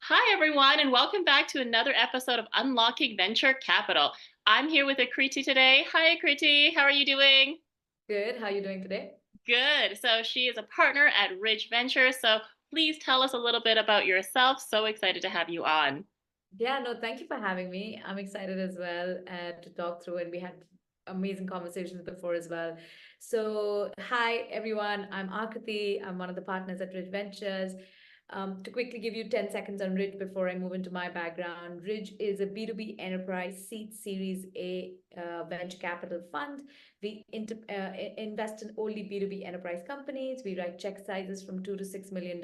Hi, everyone, and welcome back to another episode of Unlocking Venture Capital. I'm here with Akriti today. Hi, Akriti. How are you doing? Good. How are you doing today? Good. So, she is a partner at Ridge Ventures. So, please tell us a little bit about yourself. So excited to have you on. Yeah, no, thank you for having me. I'm excited as well to talk through, and we had amazing conversations before as well. So, hi everyone. I'm Akriti. I'm one of the partners at Ridge Ventures. To quickly give you 10 seconds on Ridge before I move into my background, Ridge is a B2B enterprise seed Series A venture capital fund. Invest in only B2B enterprise companies. We write check sizes from $2 to $6 million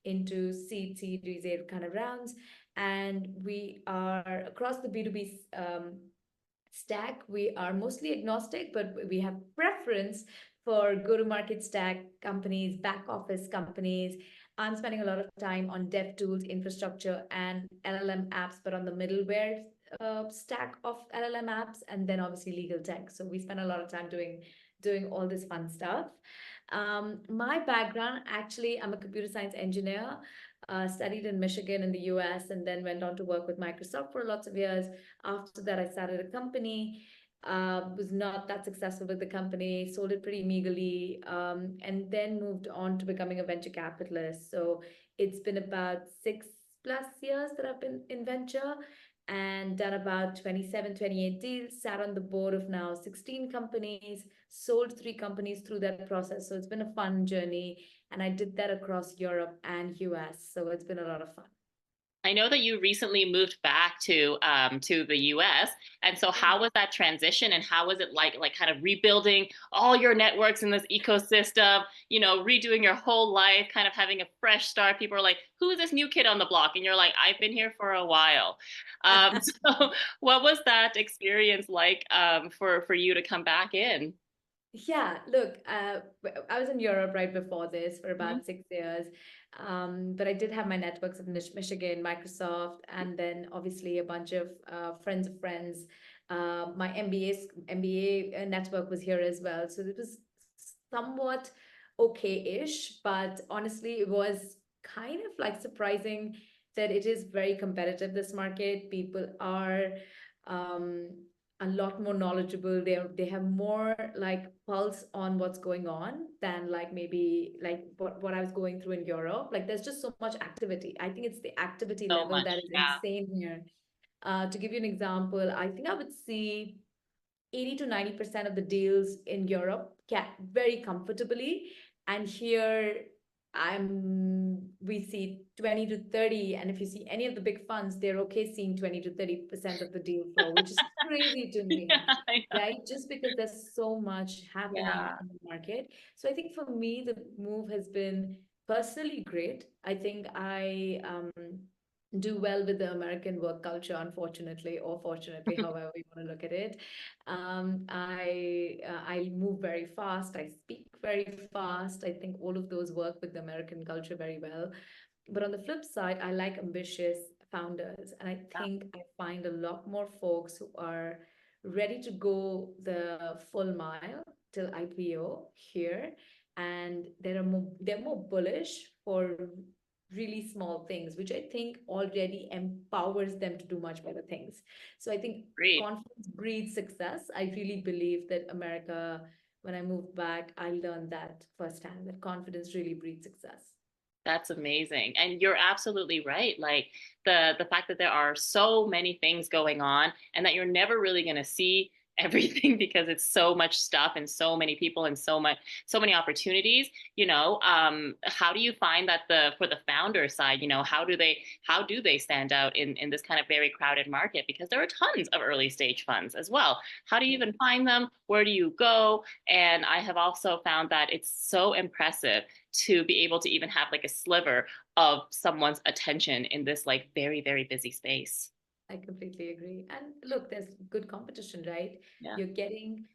into seed Series A kind of rounds. And we are across the B2B stack. We are mostly agnostic, but we have preference for go-to-market stack companies, back office companies. I'm spending a lot of time on dev tools, infrastructure, and LLM apps, but on the middleware stack of LLM apps, and then obviously legal tech. So we spend a lot of time doing all this fun stuff. My background, actually, I'm a computer science engineer. Studied in Michigan in the US, and then went on to work with Microsoft for lots of years. After that, I started a company, was not that successful with the company, sold it pretty meagerly, and then moved on to becoming a venture capitalist. So it's been about 6+ years that I've been in venture and done about 27, 28 deals, sat on the board of now 16 companies, sold 3 companies through that process. So it's been a fun journey. And I did that across Europe and US. So it's been a lot of fun. I know that you recently moved back to the US, and so Yeah. how was that transition, and how was it like kind of rebuilding all your networks in this ecosystem? Redoing your whole life, kind of having a fresh start. People are like, "Who is this new kid on the block?" And you're like, "I've been here for a while." So, what was that experience like for you to come back in? Yeah, look, I was in Europe right before this for Mhm. about 6 years. But I did have my networks of Michigan, Microsoft, and then obviously a bunch of friends of friends. My MBA network was here as well. So it was somewhat okay-ish, but honestly, it was kind of like surprising that it is very competitive, this market. People are um, a lot more knowledgeable. They have more like pulse on what's going on than like maybe like what I was going through in Europe. Like there's just so much activity. I think it's the activity So level much, that is yeah. insane here. To give you an example, I think I would see 80 to 90% of the deals in Europe very comfortably. And here we see 20 to 30. And if you see any of the big funds, they're okay seeing 20 to 30% of the deal flow, which is crazy to Yeah, me, I know. right? Just because there's so much happening Yeah. in the market. So I think for me, the move has been personally great. I think I do well with the American work culture, unfortunately, or fortunately, however you want to look at it. I move very fast. I speak very fast. I think all of those work with the American culture very well. But on the flip side, I like ambitious founders, and I think I find a lot more folks who are ready to go the full mile till IPO here, and they're more bullish for really small things, which I think already empowers them to do much better things. So I think Great. confidence breeds success. I really believe that America, when I moved back, I learned that firsthand, that confidence really breeds success. That's amazing. And you're absolutely right. Like the fact that there are so many things going on and that you're never really going to see everything because it's so much stuff and so many people and so many opportunities. How do you find that the for the founder side, how do they stand out in this kind of very crowded market, because there are tons of early stage funds as well? How do you even find them? Where do you go? And I have also found that it's so impressive to be able to even have like a sliver of someone's attention in this like very, very busy space. I completely agree. And look, there's good competition, right? Yeah. You're getting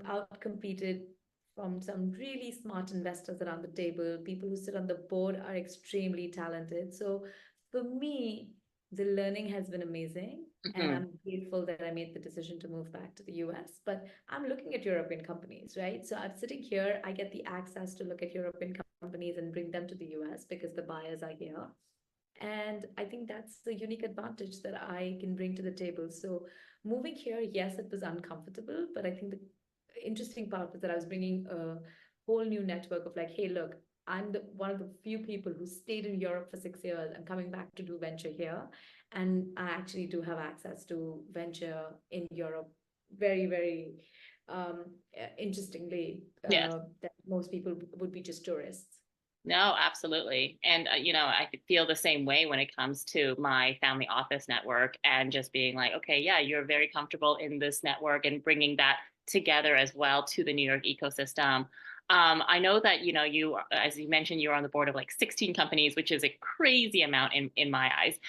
out competed from some really smart investors around the table. People who sit on the board are extremely talented. So for me, the learning has been amazing. And Mhm. I'm grateful that I made the decision to move back to the US. But I'm looking at European companies, right? So I'm sitting here, I get the access to look at European companies and bring them to the US because the buyers are here. And I think that's the unique advantage that I can bring to the table. So moving here, yes, it was uncomfortable, but I think the interesting part was that I was bringing a whole new network of like, hey, look, I'm one of the few people who stayed in Europe for 6 years. I'm coming back to do venture here. And I actually do have access to venture in Europe very, very interestingly, Yes. that most people would be just tourists. No, absolutely. And, I could feel the same way when it comes to my family office network and just being like, okay, yeah, you're very comfortable in this network and bringing that together as well to the New York ecosystem. I know that, as you mentioned, you're on the board of like 16 companies, which is a crazy amount in my eyes.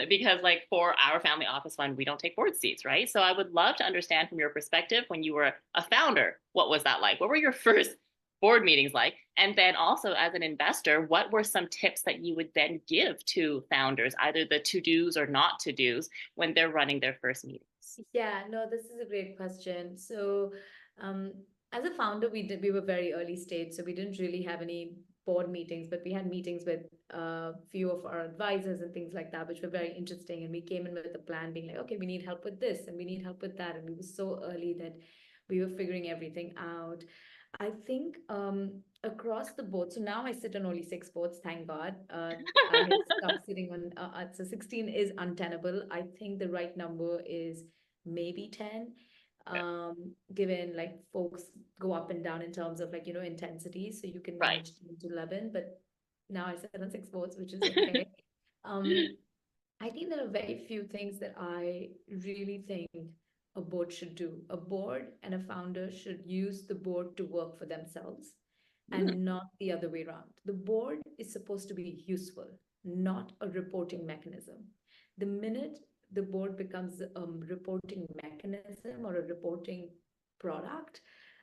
Because like for our family office fund, we don't take board seats, right? So I would love to understand from your perspective when you were a founder, what was that like? What were your first board meetings like? And then also as an investor, what were some tips that you would then give to founders, either the to-dos or not to-dos when they're running their first meetings? Yeah, no, this is a great question. So, um, as a founder, we were very early stage, so we didn't really have any board meetings, but we had meetings with a few of our advisors and things like that, which were very interesting. And we came in with a plan, being like, okay, we need help with this and we need help with that. And we were so early that we were figuring everything out. I think across the board, so now I sit on only six boards, thank God. I had stopped sitting on, so 16 is untenable. I think the right number is maybe 10, Yeah. given like folks go up and down in terms of like, intensity. So you can Right. manage 10 to 11, but now I sit on six boards, which is okay. Um, I think there are very few things that I really think a board should do. A board and a founder should use the board to work for themselves Mm, and not the other way around. The board is supposed to be useful, not a reporting mechanism. The minute the board becomes a reporting mechanism or a reporting product,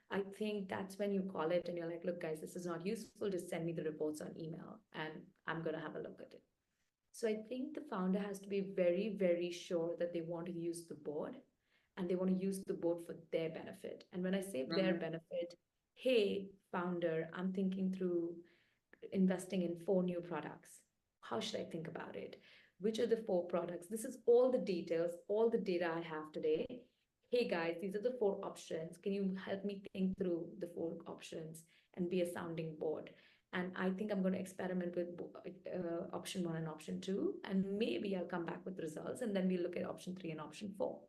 I think that's when you call it and you're like, look, guys, this is not useful. Just send me the reports on email and I'm going to have a look at it. So I think the founder has to be very, very sure that they want to use the board and they want to use the board for their benefit. And when I say their mm, benefit, hey, founder, I'm thinking through investing in four new products. How should I think about it? Which are the four products? This is all the details, all the data I have today. Hey guys, these are the four options. Can you help me think through the four options and be a sounding board? And I think I'm going to experiment with option one and option two. And maybe I'll come back with results. And then we look at option three and option four.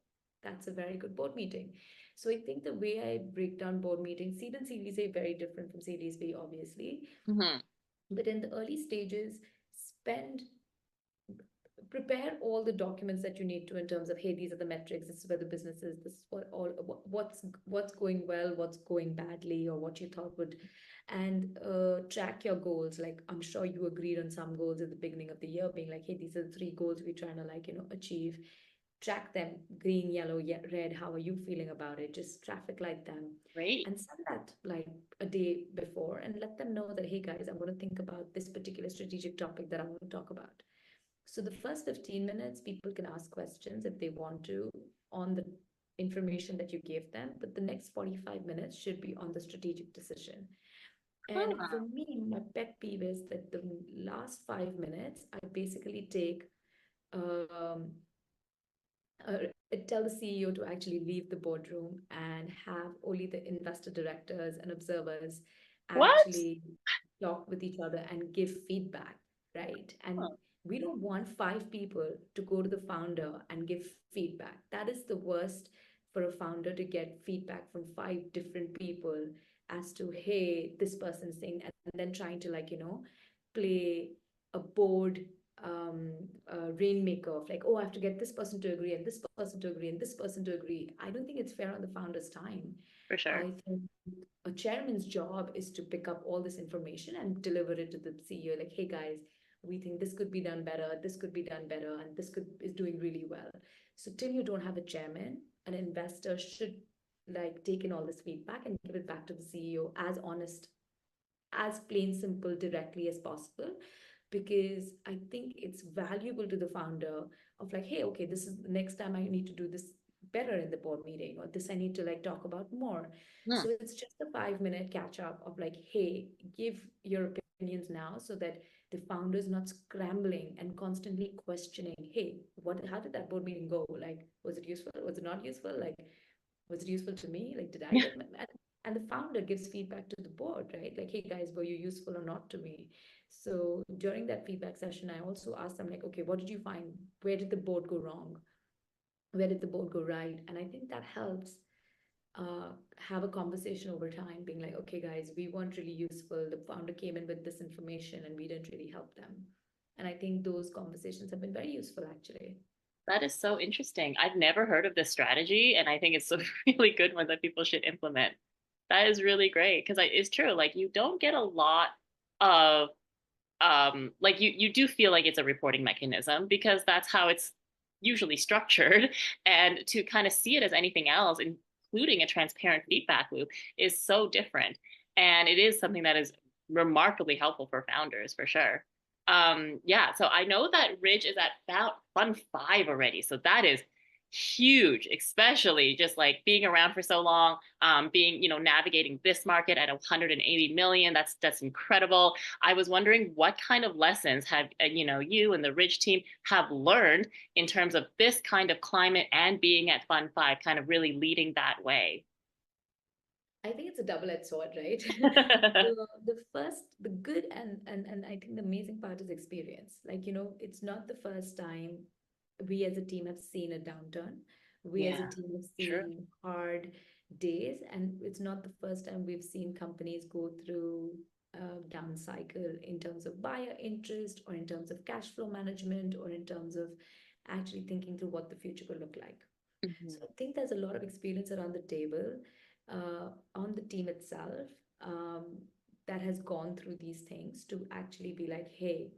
That's a very good board meeting. So I think the way I break down board meetings, seed and Series A, very different from Series B, obviously. mhm. But in the early stages, spend prepare all the documents that you need to in terms of, hey, these are the metrics, this is where the business is, this is what all what's going well, what's going badly, or what you thought would, and track your goals. Like I'm sure you agreed on some goals at the beginning of the year, being like, hey, these are the three goals we're trying to like achieve. Track them, green, yellow, red. How are you feeling about it? Just traffic light them Great. and send that like a day before and let them know that, hey guys, I'm going to think about this particular strategic topic that I want to talk about. So the first 15 minutes, people can ask questions if they want to on the information that you gave them, but the next 45 minutes should be on the strategic decision. And for Huh. me, my pet peeve is that the last 5 minutes, I basically take um, tell the CEO to actually leave the boardroom and have only the investor directors and observers What? actually talk with each other and give feedback, right? And Huh. we don't want five people to go to the founder and give feedback. That is the worst for a founder to get feedback from five different people as to, hey, this person's saying, and then trying to like, play a board rainmaker of like, oh, I have to get this person to agree and this person to agree and this person to agree. I don't think it's fair on the founder's time. For sure. I think a chairman's job is to pick up all this information and deliver it to the CEO. Like, hey guys, we think this could be done better, this could be done better, and this could is doing really well. So till you don't have a chairman, an investor should like take in all this feedback and give it back to the CEO as honest, as plain simple, directly as possible, because I think it's valuable to the founder of like, hey, okay, this is the next time I need to do this better in the board meeting, or this I need to like talk about more. Hmm. So it's just a 5 minute catch up of like, hey, give your opinions now so that the founder is not scrambling and constantly questioning, hey, how did that board meeting go? Like, was it useful? Was it not useful? Like, was it useful to me? Like, did I get and the founder gives feedback to the board, right? Like, hey guys, were you useful or not to me? So during that feedback session, I also asked them, like, okay, what did you find? Where did the board go wrong? Where did the board go right? And I think that helps have a conversation over time, being like, okay, guys, we weren't really useful. The founder came in with this information and we didn't really help them. And I think those conversations have been very useful, actually. That is so interesting. I've never heard of this strategy, and I think it's a really good one that people should implement. That is really great because it's true. Like you don't get a lot of like you do feel like it's a reporting mechanism because that's how it's usually structured, and to kind of see it as anything else, including a transparent feedback loop, is so different, and it is something that is remarkably helpful for founders for sure. Yeah, so I know that Ridge is at about fund 5 already, so that is huge, especially just like being around for so long, being, navigating this market at 180 million. That's incredible. I was wondering what kind of lessons have you and the Ridge team have learned in terms of this kind of climate and being at Fund 5, kind of really leading that way. I think it's a double-edged sword, right? The good and I think the amazing part is experience. Like, it's not the first time we as a team have seen a downturn. We as a Yeah, team have true. seen hard days, and it's not the first time we've seen companies go through a down cycle in terms of buyer interest or in terms of cash flow management or in terms of actually thinking through what the future could look like. So Mhm. I think there's a lot of experience around the table on the team itself that has gone through these things to actually be like, hey,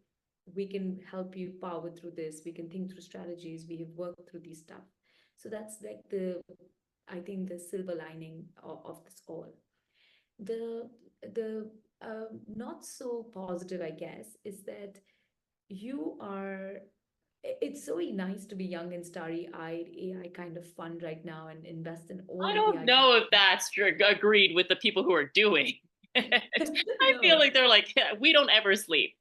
we can help you power through this. We can think through strategies. We have worked through these stuff. So that's like I think the silver lining of this all. The not so positive, I guess, is that you are it's so nice to be young and starry-eyed AI kind of fund right now and invest in all I the don't AI. know if that's agreed with the people who are doing it. I feel No, like they're like, "Yeah, we don't ever sleep."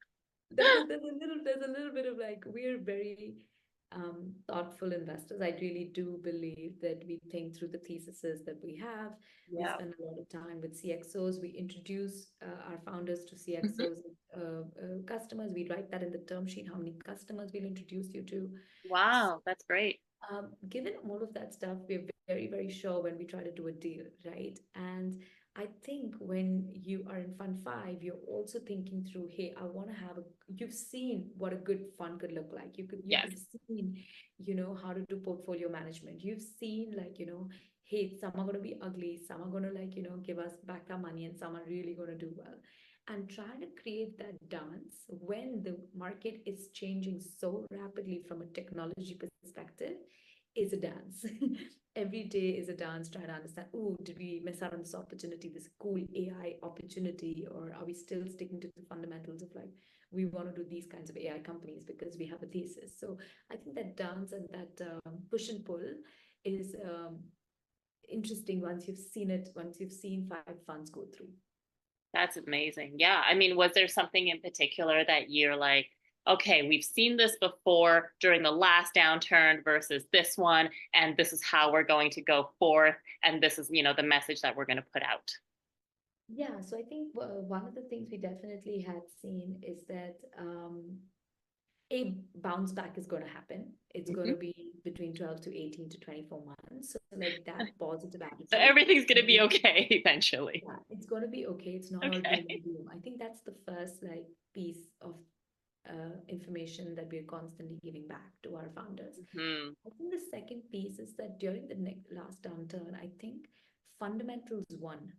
there's a little bit of like we're very thoughtful investors. I really do believe that we think through the theses that we have. We Yeah. spend a lot of time with CXOs. We introduce our founders to Mhm. CXOs, customers. We write that in the term sheet, how many customers we'll introduce you to. Wow, that's great. Given all of that stuff, we're very, very sure when we try to do a deal, right? And I think when you are in Fund 5, you're also thinking through, hey, I want to have you've seen what a good fund could look like. Yes. You've seen, how to do portfolio management. You've seen like, hey, some are going to be ugly, some are going to like, give us back our money, and some are really going to do well. And trying to create that dance when the market is changing so rapidly from a technology perspective is a dance. Every day is a dance trying to understand, oh, did we miss out on this opportunity, this cool AI opportunity, or are we still sticking to the fundamentals of like, we want to do these kinds of AI companies because we have a thesis. So I think that dance and that push and pull is interesting once you've seen 5 funds go through. That's amazing. Yeah. I mean, was there something in particular that you're like, okay, we've seen this before during the last downturn versus this one, and this is how we're going to go forth, and this is, the message that we're going to put out. Yeah, so I think one of the things we definitely had seen is that a bounce back is going to happen. It's going to Mhm. be between 12 to 18 to 24 months. So, like that positive So attitude. everything's going I to be think, okay eventually. yeah, it's going to be okay. It's not all doom Okay. and gloom. I think that's the first like piece of information that we're constantly giving back to our founders. Hmm. I think the second piece is that during the last downturn, I think fundamentals won.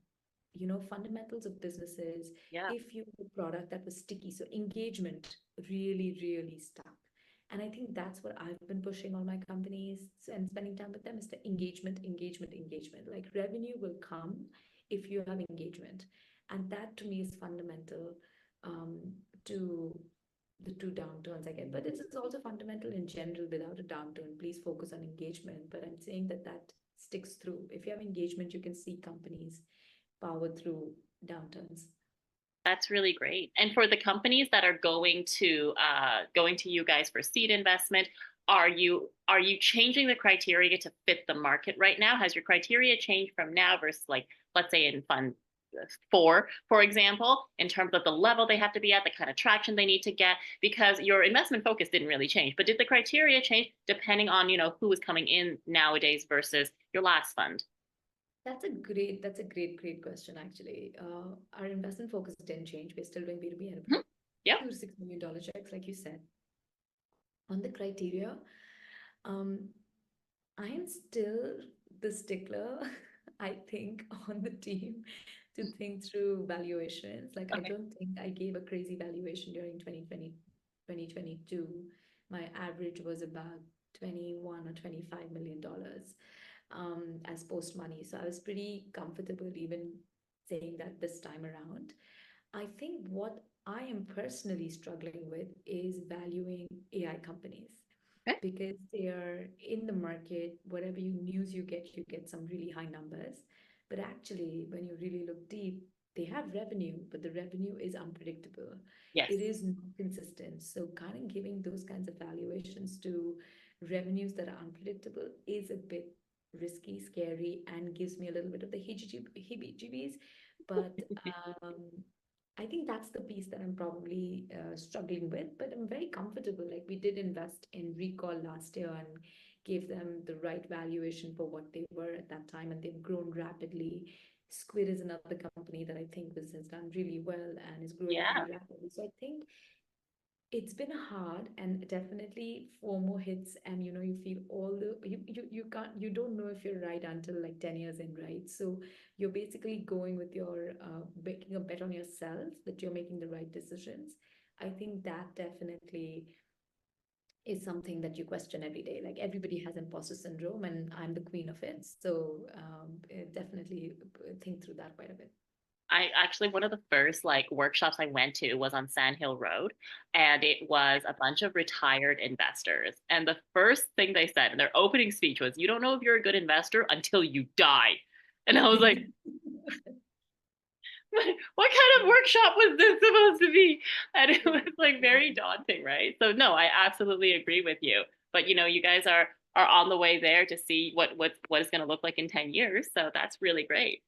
Fundamentals of businesses, Yeah. if you have a product that was sticky, so engagement really, really stuck. And I think that's what I've been pushing all my companies and spending time with them is the engagement, engagement, engagement. Like revenue will come if you have engagement. And that to me is fundamental um, to the two downturns I get. But this is also fundamental in general without a downturn. Please focus on engagement. But I'm saying that that sticks through. If you have engagement, you can see companies power through downturns. That's really great. And for the companies that are going to you guys for seed investment, are you changing the criteria to fit the market right now? Has your criteria changed from now versus like let's say in fund four, for example, in terms of the level they have to be at, the kind of traction they need to get? Because your investment focus didn't really change, but did the criteria change depending on who is coming in nowadays versus your last fund? That's a great question, actually. Our investment focus didn't change. We're still doing B2B and Mhm. Yep. $2 to $6 million checks, like you said. On the criteria, um, I am still the stickler, I think, on the team to think through valuations. Like, I Okay. don't think I gave a crazy valuation during 2022. My average was about 21 or $25 million as post money. So I was pretty comfortable even saying that this time around. I think what I am personally struggling with is valuing AI companies Okay. because they are in the market. Whatever you get some really high numbers. But actually, when you really look deep, they have revenue, but the revenue is unpredictable. Yes. It is not consistent. So, kind of giving those kinds of valuations to revenues that are unpredictable is a bit risky, scary, and gives me a little bit of the heebie-jeebies. But I think that's the piece that I'm probably struggling with, but I'm very comfortable. Like we did invest in Recall last year and gave them the right valuation for what they were at that time, and they've grown rapidly. Squid is another company that I think has done really well and is growing Yeah. pretty rapidly. So I think it's been hard, and definitely FOMO hits, and you feel all the you don't know if you're right until like 10 years in, right? So you're basically going with your making a bet on yourself that you're making the right decisions. I think that definitely is something that you question every day. Like everybody has imposter syndrome, and I'm the queen of it. So definitely think through that quite a bit. I actually, one of the first like workshops I went to was on Sand Hill Road, and it was a bunch of retired investors. And the first thing they said in their opening speech was, "You don't know if you're a good investor until you die." And I was like, what kind of workshop was this supposed to be? And it was like very daunting, right? So no, I absolutely agree with you. But you guys are on the way there to see what it's going to look like in 10 years. So that's really great.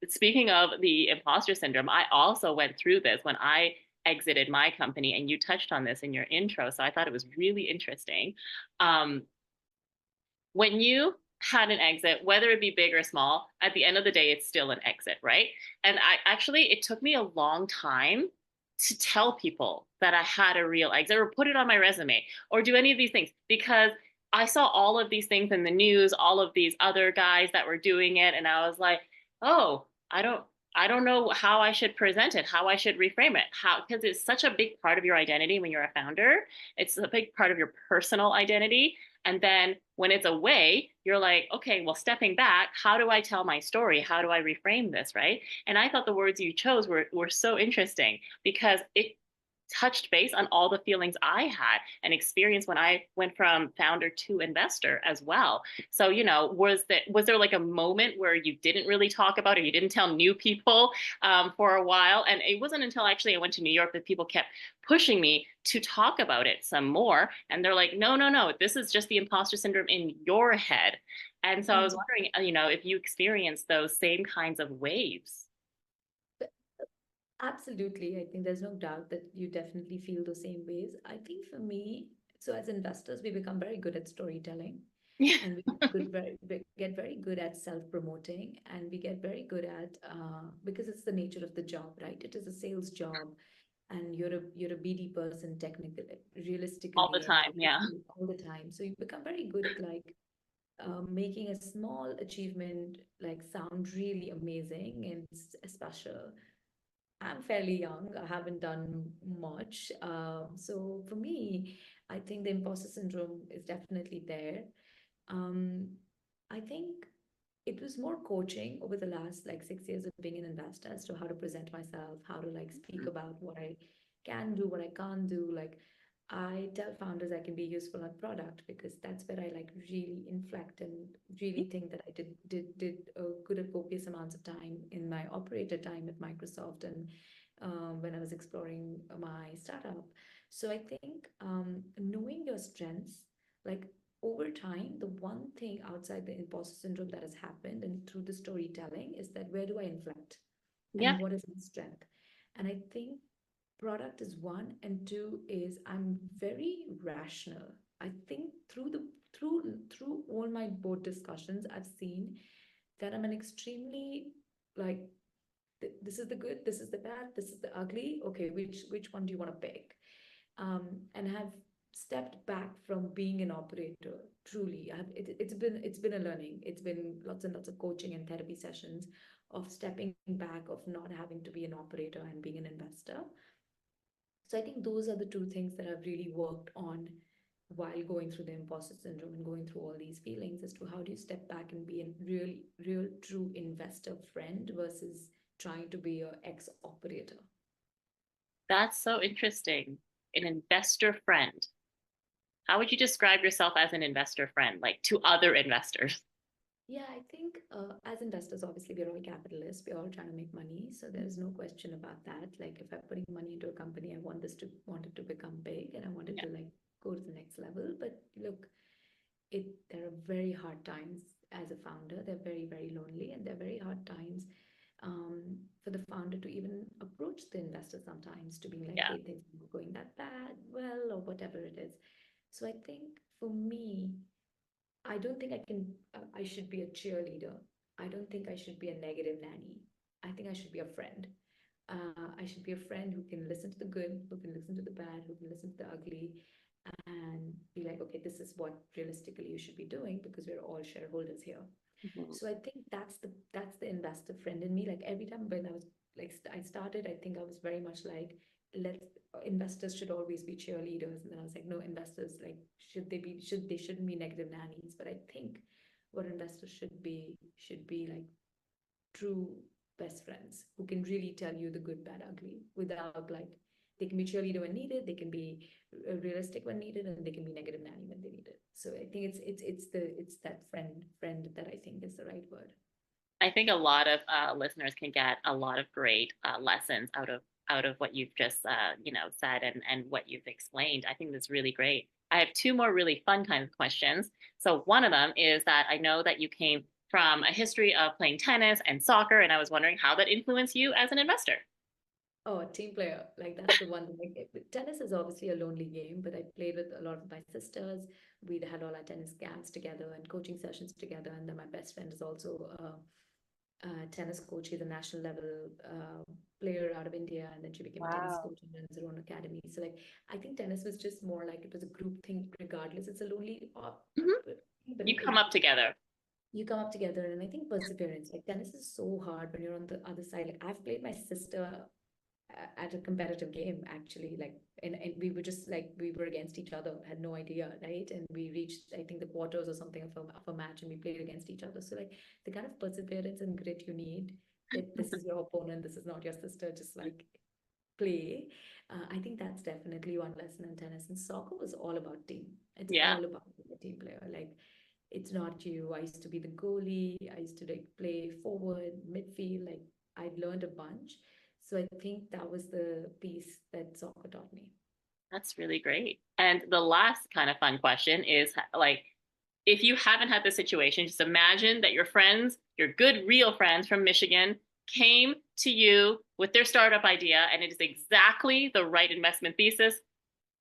Speaking of the imposter syndrome, I also went through this when I exited my company, and you touched on this in your intro. So I thought it was really interesting. Um, when you had an exit, whether it be big or small, at the end of the day, it's still an exit, right? And it took me a long time to tell people that I had a real exit or put it on my resume or do any of these things because I saw all of these things in the news, all of these other guys that were doing it. And I was like, oh, I don't know how I should present it, how I should reframe it, how, because it's such a big part of your identity when you're a founder. It's a big part of your personal identity. And then when it's away, you're like, okay, well, stepping back, how do I tell my story? How do I reframe this? Right. And I thought the words you chose were so interesting because it touched base on all the feelings I had and experienced when I went from founder to investor as well. So, was there like a moment where you didn't really talk about it, or you didn't tell new people for a while? And it wasn't until actually I went to New York that people kept pushing me to talk about it some more. And they're like, no, no, no, this is just the imposter syndrome in your head. And so I was wondering, if you experienced those same kinds of waves. Absolutely. I think there's no doubt that you definitely feel the same ways. I think for me, so as investors, we become very good at storytelling, Yeah. and we get very good at self-promoting, and we get very good at because it's the nature of the job, right? It is a sales job, and you're a BD person technically, All the realistically, and time. Yeah. obviously all the time. So you become very good at like making a small achievement like sound really amazing and special. I'm fairly young. I haven't done much. So for me, I think the imposter syndrome is definitely there. Um, I think it was more coaching over the last like 6 years of being an investor as to how to present myself, how to like speak about what I can do, what I can't do. Like I tell founders I can be useful on product because that's where I like really inflect and really think that I did a good copious amounts of time in my operator time at Microsoft and when I was exploring my startup. So I think knowing your strengths, like over time, the one thing outside the imposter syndrome that has happened and through the storytelling is that where do I inflect Yeah, and what is my strength? And I think product is one, and two is I'm very rational. I think through all my board discussions, I've seen that I'm an extremely like this is the good, this is the bad, this is the ugly. Okay, which one do you want to pick? And have stepped back from being an operator. Truly, it's been a learning. It's been lots and lots of coaching and therapy sessions of stepping back, of not having to be an operator and being an investor. So I think those are the two things that I've really worked on while going through the imposter syndrome and going through all these feelings as to how do you step back and be a real, true investor friend versus trying to be a ex-operator. that's so interesting. An investor friend. How would you describe yourself as an investor friend, like to other investors? Yeah, I think as investors, obviously, we're all capitalists. We're all trying to make money. So there's no question about that. Like if I'm putting money into a company, I want it to become big and I want it Yeah, to like go to the next level. But look, there are very hard times as a founder. They're very, very lonely, and they're very hard times for the founder to even approach the investor sometimes to be like, yeah, hey, things are not going that bad, well, or whatever it is. So I think for me, I don't think I should be a cheerleader. I don't think I should be a negative nanny. I think I should be a friend. I should be a friend who can listen to the good, who can listen to the bad, who can listen to the ugly, and be like, okay, this is what realistically you should be doing because we're all shareholders here. mhm, So I think that's the investor friend in me. Like every time when I was like I started, I think I was very much like, let investors should always be cheerleaders, and then I was like, no, investors like they shouldn't be negative nannies. But I think what investors should be like true best friends who can really tell you the good, bad, ugly without like they can be cheerleader when needed, they can be realistic when needed, and they can be negative nanny when they need it. So I think it's that friend that I think is the right word. I think a lot of listeners can get a lot of great lessons out of what you've just said and what you've explained. I think that's really great. I have two more really fun kind of questions. So one of them is that I know that you came from a history of playing tennis and soccer, and I was wondering how that influenced you as an investor. Oh, a team player. Like that's the one. Like tennis is obviously a lonely game, but I played with a lot of my sisters. We'd had all our tennis camps together and coaching sessions together. And then my best friend is also a tennis coach. She's a national level player out of India, and then she became a tennis Wow. coach and runs her own academy. So like I think tennis was just more like it was a group thing. Regardless, it's a lonely, Mhm. but You come up together. you come up together. And I think perseverance. Like tennis is so hard when you're on the other side. Like I've played my sister at a competitive game actually, like and we were just like we were against each other, had no idea, right? And we reached I think the quarters or something of a match, and we played against each other. So like the kind of perseverance and grit you need, that this is your opponent, this is not your sister, just like play. I think that's definitely one lesson in tennis. And soccer was all about team. It's Yeah, all about being a team player. Like it's not you. I used to be the goalie. I used to like play forward, midfield. Like I'd learned a bunch. So I think that was the piece that soccer taught me. that's really great. And the last kind of fun question is like, if you haven't had this situation, just imagine that your friends, your good real friends from Michigan, came to you with their startup idea and it is exactly the right investment thesis,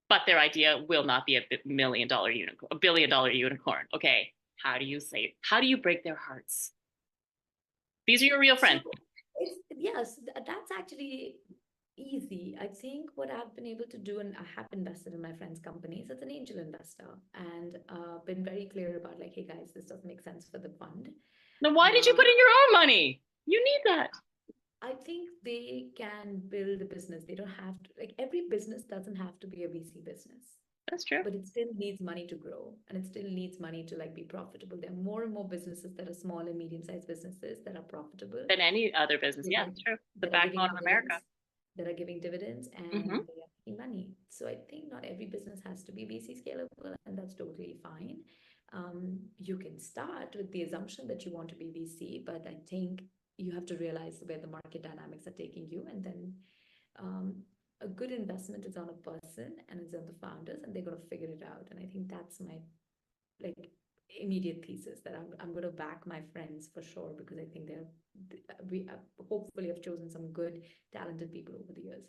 but their idea will not be $1 million unicorn, $1 billion unicorn. Okay. How do you break their hearts? These are your real So friends. it's yes, that's actually easy. I think what I've been able to do, and I have invested in my friends' companies as an angel investor, and been very clear about like, hey guys, this doesn't make sense for the fund. Then why did you Uh, put in your own money? You need that. I think they can build a business. They don't have to, like, every business doesn't have to be a VC business, That's true. but it still needs money to grow, and it still needs money to like be profitable. There are more and more businesses that are small and medium-sized businesses that are profitable, Than any other business. that Yeah, are, that's true. The that are backbone giving of America. dividends, Mm-hmm. and they are making money. So I think not every business has to be VC scalable, and that's totally fine. You can start with the assumption that you want to be VC, but I think you have to realize where the market dynamics are taking you, and then um, a good investment is on a person and it's on the founders, and they're going to figure it out. And I think that's my like immediate thesis, that I'm going to back my friends for sure, because I think we hopefully have chosen some good, talented people over the years.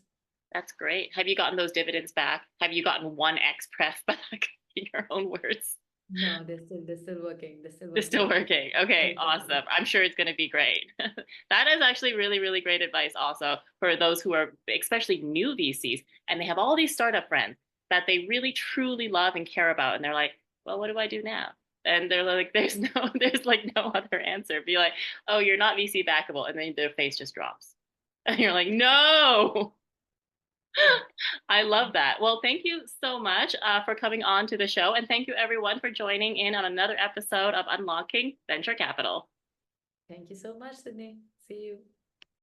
That's great. Have you gotten those dividends back? Have you gotten 1x pref back in your own words? No, they're still working. They're still It's still working. working. Okay, Exactly. awesome. I'm sure it's going to be great. That is actually really, really great advice also for those who are especially new VCs and they have all these startup friends that they really truly love and care about. And they're like, well, what do I do now? And they're like, there's like no other answer. Be like, oh, you're not VC backable. And then their face just drops. And you're like, no. I love that. Well, thank you so much for coming on to the show. And thank you, everyone, for joining in on another episode of Unlocking Venture Capital. Thank you so much, Sydney. See you.